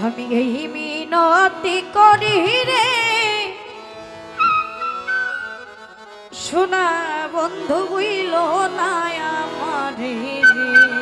আমি এই মিনতি করি রে সোনা বন্ধু বুইল না আমারে রে।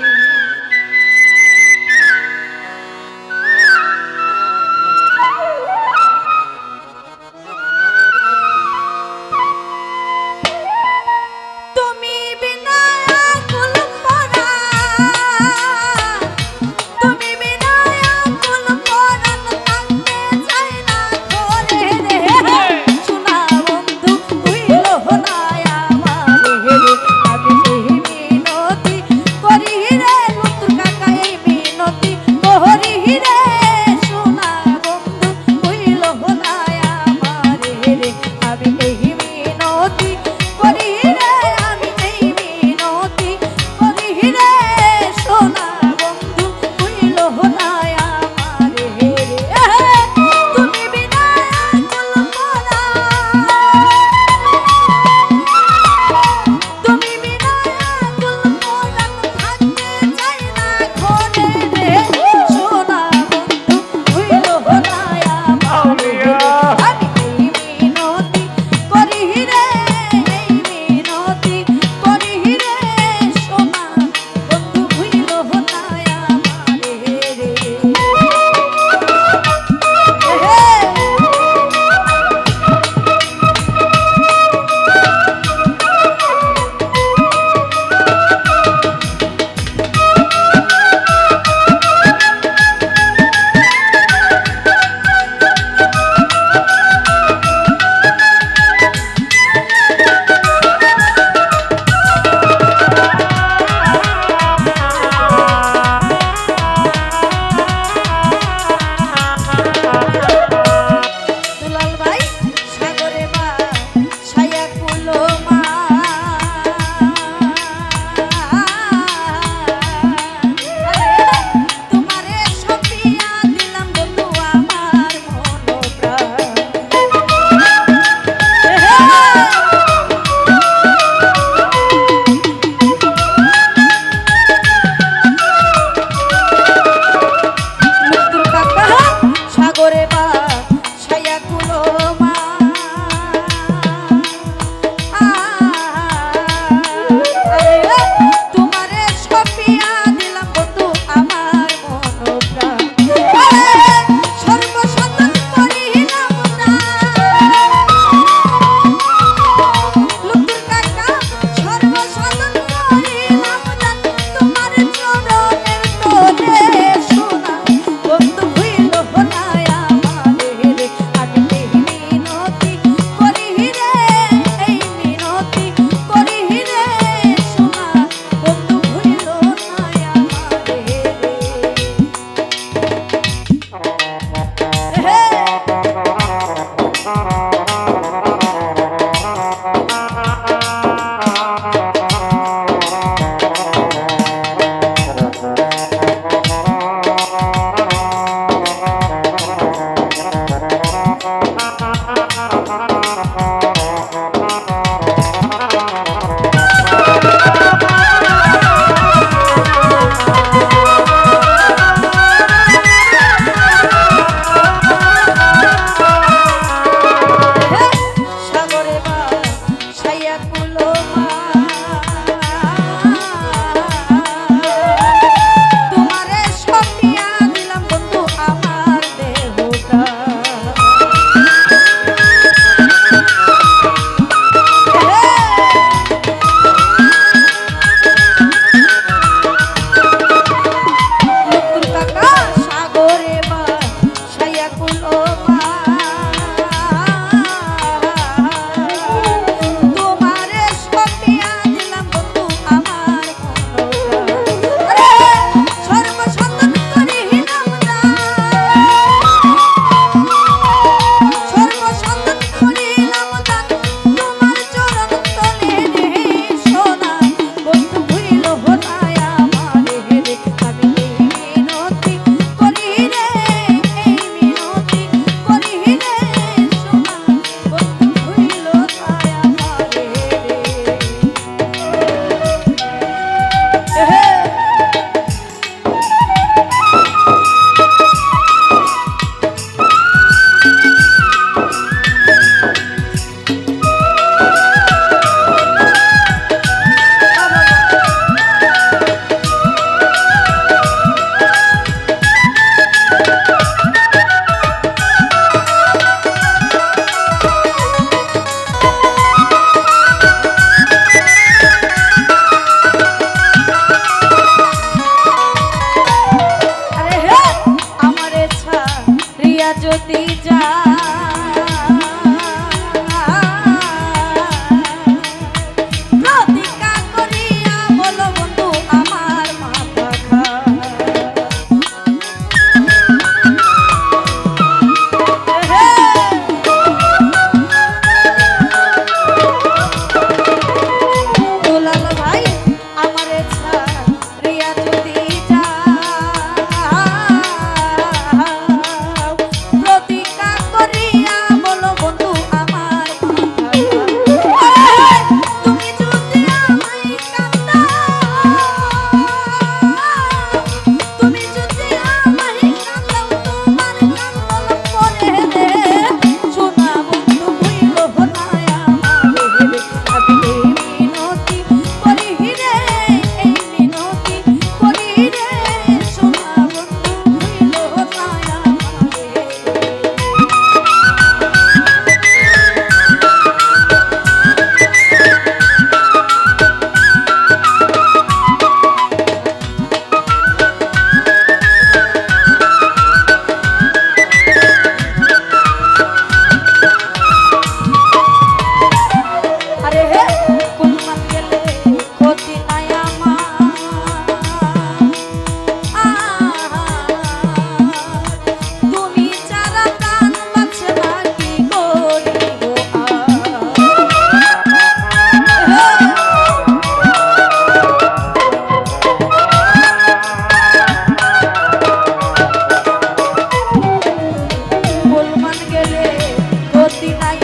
যদি যা প্রতিজ্ঞা করিয়া বলো বন্ধু আমার মাথা খা দুলাল ভাই আমারে ছাড়িয়া যদি যা প্রতিজ্ঞা করিয়া বলো বন্ধু আমার তুমি যদি আমায় কাঁদাও তুমি যদি আমায় কাঁদাও তোমার কান্দন পরে রে সোনা বন্ধু ভুইল না আমারে আমি মিনতি করি রে এই মিনতি করি রে সোনা বন্ধু ভুইল না আমারে আরে হে কোন মান গেলে ক্ষতি নাই আমার তুমি ছাড়া প্রাণ বাঁচে না কি করিব কোন মান গেলে ক্ষতি নাই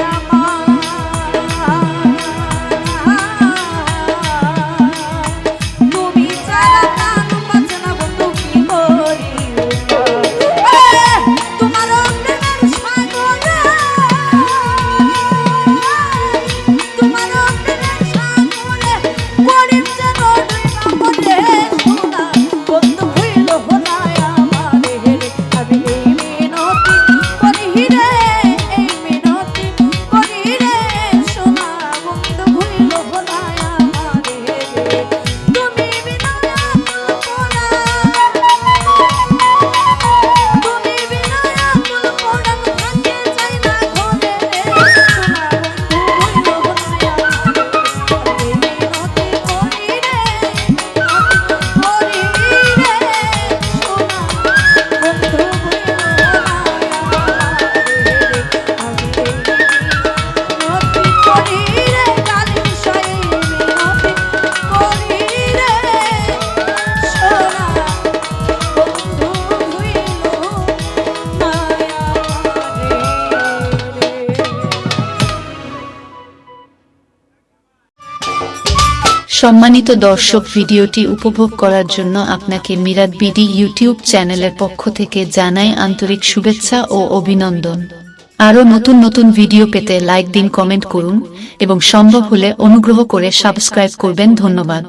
তুমি ছাড়া প্রাণ বাঁচে না বন্ধু কি করিব তোমার প্রেমের সাগরে তোমার প্রেমের সাগরে গরিব যেন ডুইবা মরে সোনা বন্ধু ভুইল না আমারে আমি এই মিনতি করি রে এই মিনতি করি রে সোনা বন্ধু ভুইল না আমারে তুমি বিনা আকুল পোড়া তুমি বিনা আকুল পোড়া থাকে চাই না ঘরে রে সোনা বন্ধু ভুইল না আমারে আমি মিনতি করি রে সোনা বন্ধু ভুইল না মিনতি করি রে কালী সাই মিনতি করি রে সোনা বন্ধু হইল না সম্মানিত দর্শক, ভিডিওটি উপভোগ করার জন্য আপনাকে মিরাত বিডি ইউটিউব চ্যানেলের পক্ষ থেকে জানাই আন্তরিক শুভেচ্ছা ও অভিনন্দন। আরও নতুন নতুন ভিডিও পেতে লাইক দিন, কমেন্ট করুন এবং সম্ভব হলে অনুগ্রহ করে সাবস্ক্রাইব করবেন। ধন্যবাদ।